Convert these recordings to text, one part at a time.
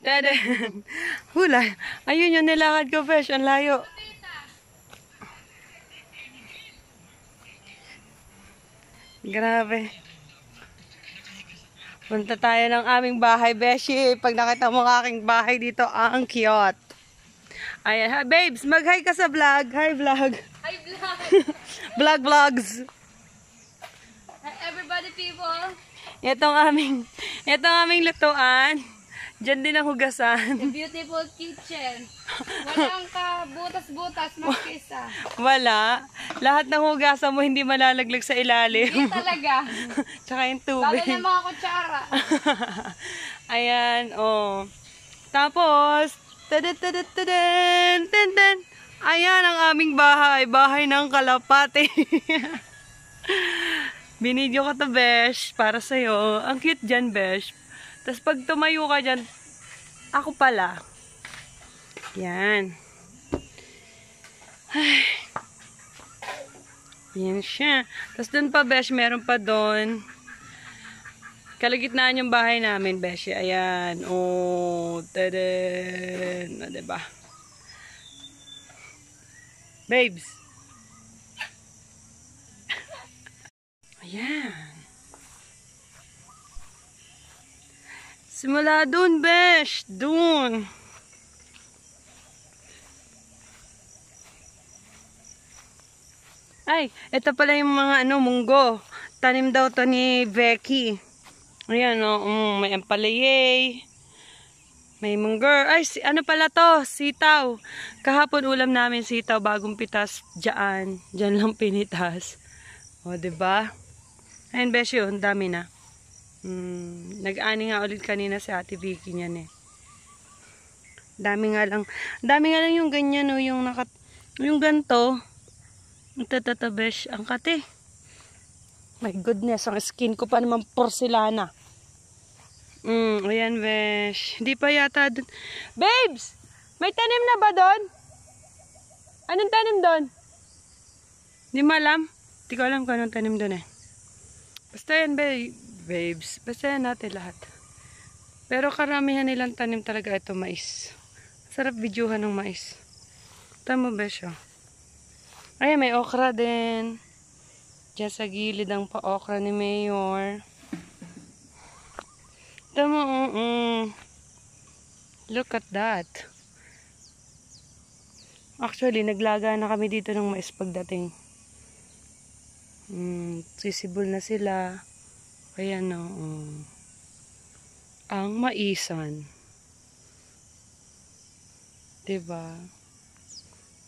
Tadan. Hula. Ayun yung nilakad ko, Besh. Ang layo. Grabe. Punta tayo ng aming bahay, Beshi. Pag nakita mo ang aking bahay dito, ang cute. Ayan, ha, babes, mag-hi ka sa vlog. Hi, vlog. Hi, vlog. Vlogs. Hi, everybody, people. Itong aming lutuan. Diyan din ang hugasan. The beautiful kitchen. Walang ka-butas-butas, mag-isa. Wala. Lahat ng hugasan mo hindi malalaglag sa ilalim. Hindi talaga. Tsaka yung Lalo tubig. na mga kutsara. Ayan, oh. Tapos, tadadadadadad, tadad. Ayan ang aming bahay. Bahay ng kalapate. Binidyo ko to, Besh, para sa'yo. Ang cute dyan, Besh. Tapos pag tumayo ka dyan, ako pala. Yan. Ay. Yan siya. Tapos dun pa, Besh, meron pa dun. Kalagitnaan yung bahay namin, Besh. Ayan. Oh, tadan. O, diba? Babes. Ayan. Simula dun, Besh. Dun. Ay, ito pala yung mga munggo. Tanim daw to ni Becky. Ayan, may ampalaya. May mungger. Ay, ano pala to? Sitaw. Kahapon ulam namin sitaw, bagong pitas. Diyan lang pinitas. O, diba? Ayan, Besh, yun. Dami na. Nag-ani nga ulit kanina si Ate Vicky niyan eh. Dami nga lang yung ganyan, no, yung ganto. Ito, Besh, ang kate. My goodness, ang skin ko pa naman porcelana. Ayan, Besh. Hindi pa yata dun. Babes! May tanim na ba doon? Anong tanim doon? Hindi mo alam? Hindi ko alam kung anong tanim doon eh. Basta yan, babes. Basta yan natin lahat. Pero karamihan nilang tanim talaga ito, mais. Sarap videohan ng mais. Tama, Besh, oh. Ayan, may okra din. Diyan sa gilid ang pa-okra ni Mayor. Tama, Look at that. Actually, naglaga na kami dito ng mais pagdating. Sisibol na sila. Kaya ang maisan. Diba?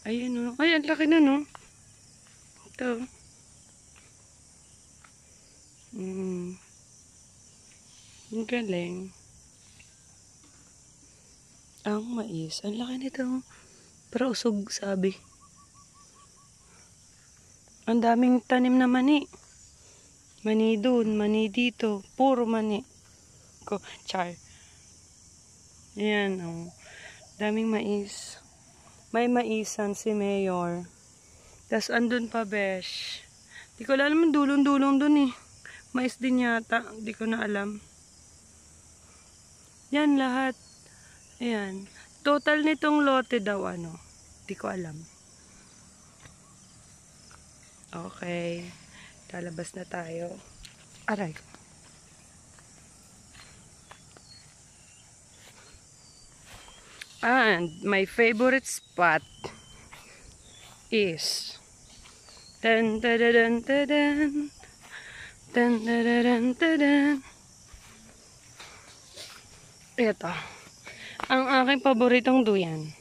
Ayan, ay, ang laki na, no? Ito. Ang galing. Ang mais. Ang laki nito. Pero usog, sabi. Ang daming tanim na mani. Mani dun, mani dito. Puro mani. Char. Ayan, oh. Daming mais. May maisan si Mayor. Tapos andun pa, Besh. Di ko alam naman dulong-dulong dun eh. Mais din yata. Di ko na alam. Yan lahat. Ayan. Total nitong lote daw di ko alam. Okay. Talabas na tayo. Aray. And my favorite spot is ito. Ang aking paboritong duyan.